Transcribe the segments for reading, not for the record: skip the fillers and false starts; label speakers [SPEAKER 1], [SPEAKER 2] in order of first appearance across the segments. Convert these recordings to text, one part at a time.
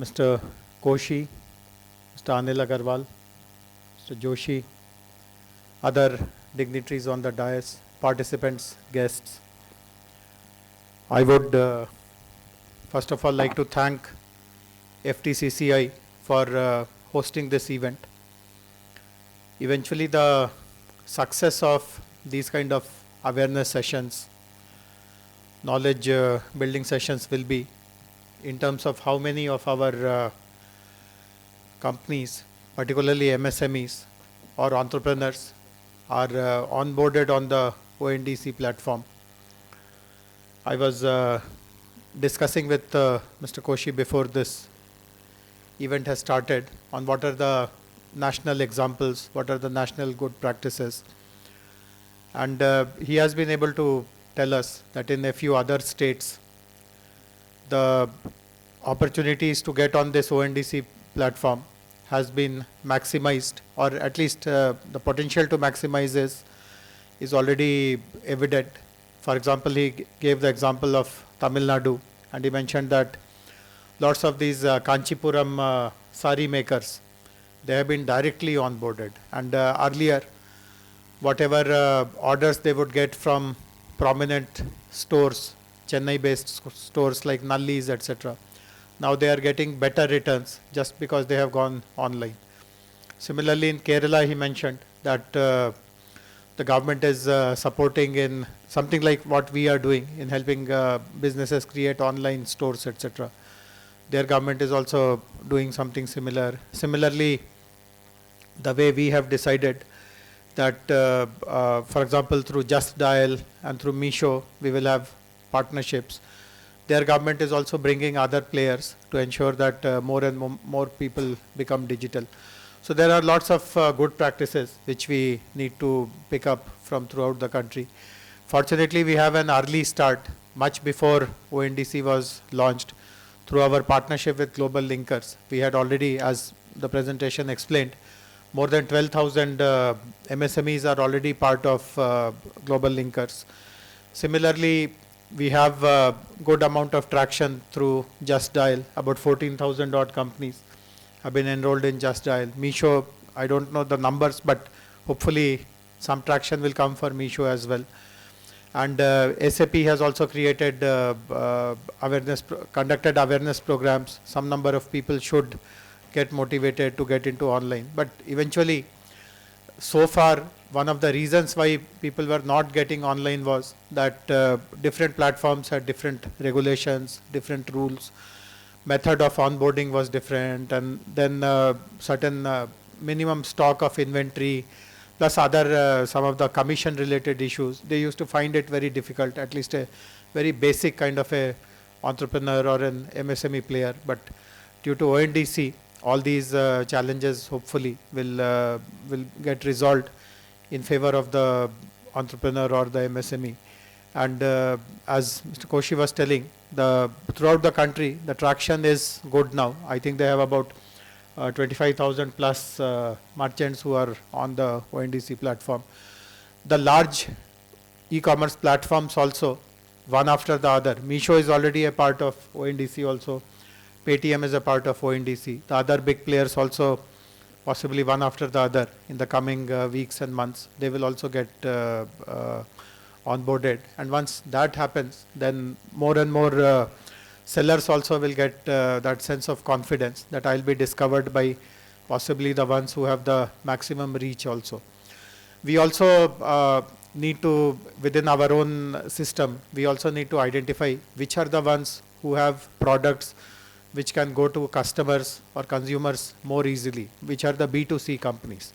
[SPEAKER 1] Mr. Koshi, Mr. Anil Agarwal, Mr. Joshi, other dignitaries on the dais, participants, guests. I would first of all like to thank FTCCI for hosting this event. Eventually the success of these kind of awareness sessions, knowledge building sessions will be in terms of how many of our companies, particularly MSMEs or entrepreneurs, are onboarded on the ONDC platform. I was discussing with Mr. Koshi before this event has started on what are the national examples, what are the national good practices. And he has been able to tell us that in a few other states, the opportunities to get on this ONDC platform has been maximized, or at least the potential to maximize is already evident. For example, he gave the example of Tamil Nadu, and he mentioned that lots of these Kanchipuram sari makers, they have been directly onboarded. And earlier, whatever orders they would get from prominent stores, Chennai-based stores like Nalli's, etc., now they are getting better returns just because they have gone online. Similarly, in Kerala, he mentioned that the government is supporting in something like what we are doing in helping businesses create online stores, etc. Their government is also doing something similar. Similarly, the way we have decided that, for example, through Just Dial and through Meesho, we will have partnerships. Their government is also bringing other players to ensure that more and more people become digital. So there are lots of good practices which we need to pick up from throughout the country. Fortunately, we have an early start much before ONDC was launched through our partnership with Global Linkers. We had already, as the presentation explained, more than 12,000 MSMEs are already part of Global Linkers. Similarly, we have a good amount of traction through Just Dial. About 14,000 odd companies have been enrolled in Just Dial. Meesho, I don't know the numbers, but hopefully some traction will come for Meesho as well. And SAP has also created conducted awareness programs. Some number of people should get motivated to get into online. But eventually, so far, one of the reasons why people were not getting online was that different platforms had different regulations, different rules. Method of onboarding was different, and then certain minimum stock of inventory, plus other some of the commission related issues. They used to find it very difficult, at least a very basic kind of a entrepreneur or an MSME player. But due to ONDC, all these challenges hopefully will get resolved in favor of the entrepreneur or the MSME. And as Mr. Koshi was telling, throughout the country, the traction is good now. I think they have about 25,000 plus merchants who are on the ONDC platform. The large e-commerce platforms also, one after the other. Meesho is already a part of ONDC also. Paytm is a part of ONDC. The other big players also, possibly one after the other in the coming weeks and months, they will also get onboarded. And once that happens, then more and more sellers also will get that sense of confidence that I'll be discovered by possibly the ones who have the maximum reach also. We also need to, within our own system, we also need to identify which are the ones who have products which can go to customers or consumers more easily, which are the B2C companies.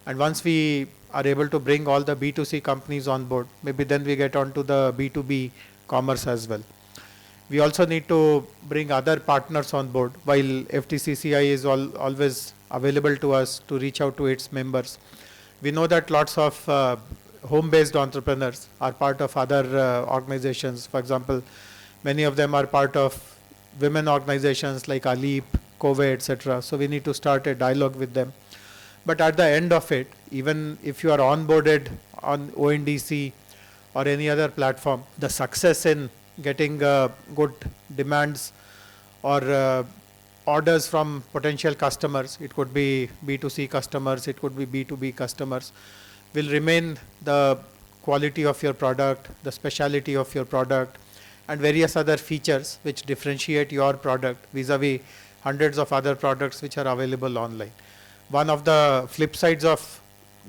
[SPEAKER 1] And once we are able to bring all the B2C companies on board, maybe then we get onto the B2B commerce as well. We also need to bring other partners on board. While FTCCI is always available to us to reach out to its members, we know that lots of home-based entrepreneurs are part of other organizations. For example, many of them are part of women organizations like Aleep, Kove, etc. So we need to start a dialogue with them. But at the end of it, even if you are onboarded on ONDC or any other platform, the success in getting good demands or orders from potential customers, it could be B2C customers, it could be B2B customers, will remain the quality of your product, the speciality of your product, and various other features which differentiate your product vis-a-vis hundreds of other products which are available online. One of the flip sides of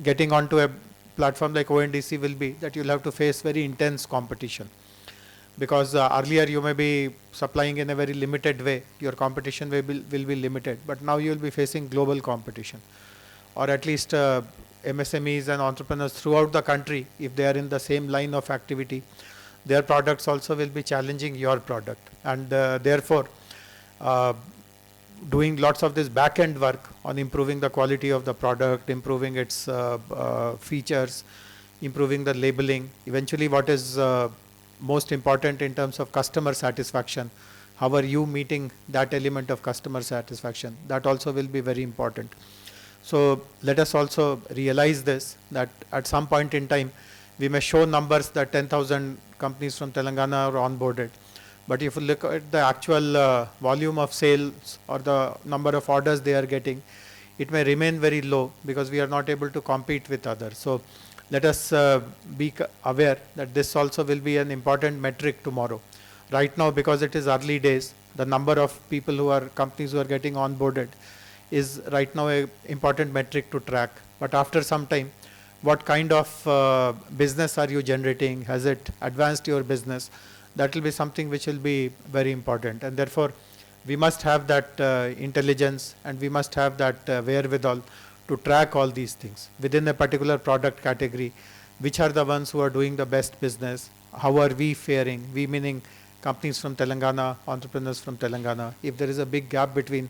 [SPEAKER 1] getting onto a platform like ONDC will be that you'll have to face very intense competition, because earlier you may be supplying in a very limited way, your competition will be limited, but now you will be facing global competition, or at least MSMEs and entrepreneurs throughout the country, if they are in the same line of activity, their products also will be challenging your product, and therefore doing lots of this back-end work on improving the quality of the product, improving its features, improving the labeling. Eventually, what is most important in terms of customer satisfaction, how are you meeting that element of customer satisfaction? That also will be very important. So let us also realize this, that at some point in time, we may show numbers that 10,000 companies from Telangana are onboarded. But if you look at the actual volume of sales or the number of orders they are getting, it may remain very low because we are not able to compete with others. So let us be aware that this also will be an important metric tomorrow. Right now, because it is early days, the number of people who are companies who are getting onboarded is right now an important metric to track. But after some time, what kind of business are you generating? Has it advanced your business? That will be something which will be very important, and therefore we must have that intelligence, and we must have that wherewithal to track all these things within a particular product category. Which are the ones who are doing the best business? How are we faring? We meaning companies from Telangana, entrepreneurs from Telangana. If there is a big gap between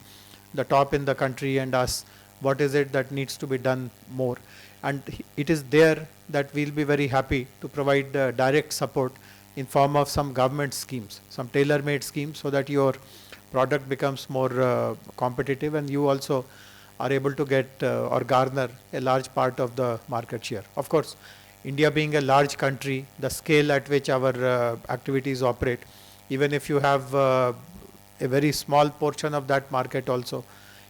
[SPEAKER 1] the top in the country and us, what is it that needs to be done more? And it is there that we'll be very happy to provide direct support in form of some government schemes, some tailor-made schemes, so that your product becomes more competitive, and you also are able to get or garner a large part of the market share. Of course, India being a large country, the scale at which our activities operate, even if you have a very small portion of that market also,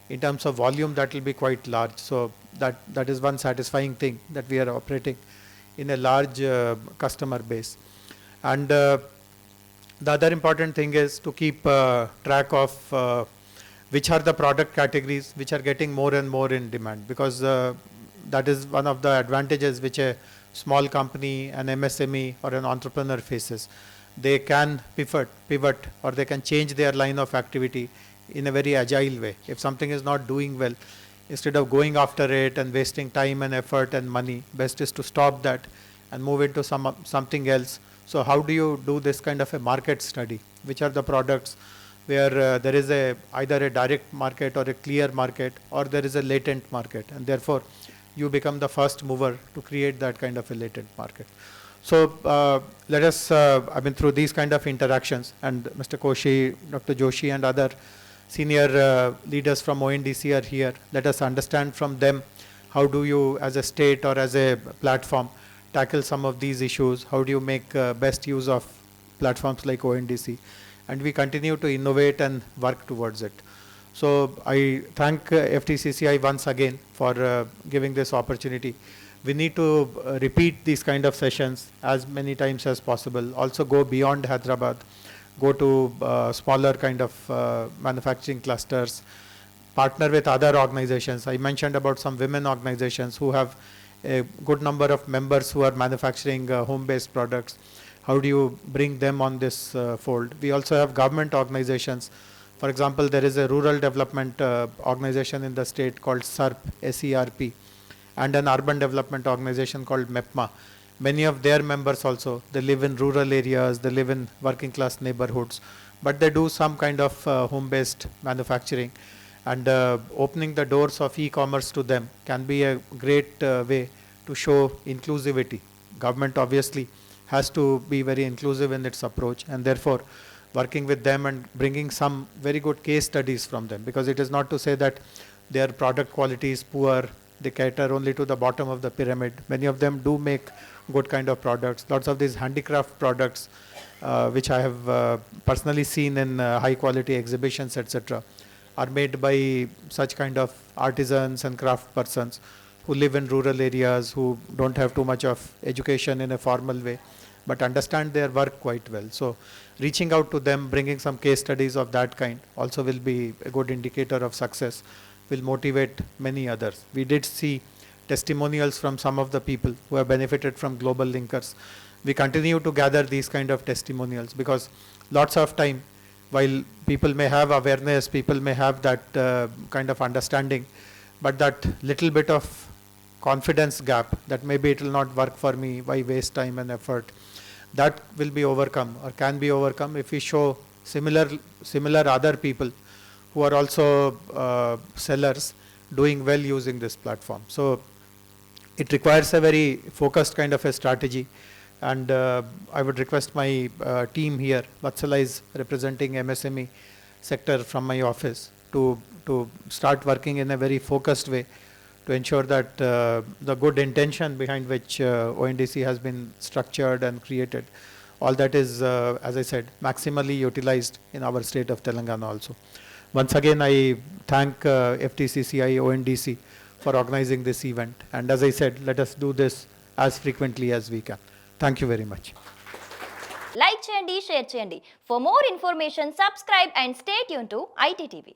[SPEAKER 1] in terms of volume, that will be quite large. So that is one satisfying thing, that we are operating in a large customer base. And the other important thing is to keep track of which are the product categories which are getting more and more in demand, because that is one of the advantages which a small company, an MSME or an entrepreneur faces. They can pivot, or they can change their line of activity in a very agile way. If something is not doing well, instead of going after it and wasting time and effort and money, best is to stop that and move into something else. So how do you do this kind of a market study? Which are the products where there is either a direct market or a clear market, or there is a latent market, and therefore you become the first mover to create that kind of a latent market. So let us, through these kind of interactions, and Mr. Koshi, Dr. Joshi and other senior leaders from ONDC are here. Let us understand from them, how do you as a state or as a platform tackle some of these issues? How do you make best use of platforms like ONDC? And we continue to innovate and work towards it. So I thank FTCCI once again for giving this opportunity. We need to repeat these kind of sessions as many times as possible. Also go beyond Hyderabad, go to smaller kind of manufacturing clusters, partner with other organizations. I mentioned about some women organizations who have a good number of members who are manufacturing home-based products. How do you bring them on this fold? We also have government organizations. For example, there is a rural development organization in the state called SERP, SERP, and an urban development organization called MEPMA. Many of their members also, they live in rural areas, they live in working class neighborhoods, but they do some kind of home-based manufacturing. And opening the doors of e-commerce to them can be a great way to show inclusivity. Government obviously has to be very inclusive in its approach, and therefore working with them and bringing some very good case studies from them, because it is not to say that their product quality is poor, they cater only to the bottom of the pyramid. Many of them do make good kind of products. Lots of these handicraft products, which I have personally seen in high quality exhibitions, etc. are made by such kind of artisans and craft persons who live in rural areas, who don't have too much of education in a formal way, but understand their work quite well. So reaching out to them, bringing some case studies of that kind also will be a good indicator of success, will motivate many others. We did see testimonials from some of the people who have benefited from global linkers. We continue to gather these kind of testimonials because lots of time, while people may have awareness, people may have that kind of understanding, but that little bit of confidence gap that maybe it will not work for me, why waste time and effort, that will be overcome or can be overcome if we show similar other people who are also sellers doing well using this platform. So it requires a very focused kind of a strategy, and I would request my team here, Vatsala is representing MSME sector from my office, to start working in a very focused way to ensure that the good intention behind which ONDC has been structured and created, all that is, as I said, maximally utilized in our state of Telangana also. Once again, I thank FTCCI, ONDC for organizing this event. And as I said, let us do this as frequently as we can. Thank you very much.
[SPEAKER 2] Like cheyandi, share cheyandi. For more information, subscribe and stay tuned to ITTV.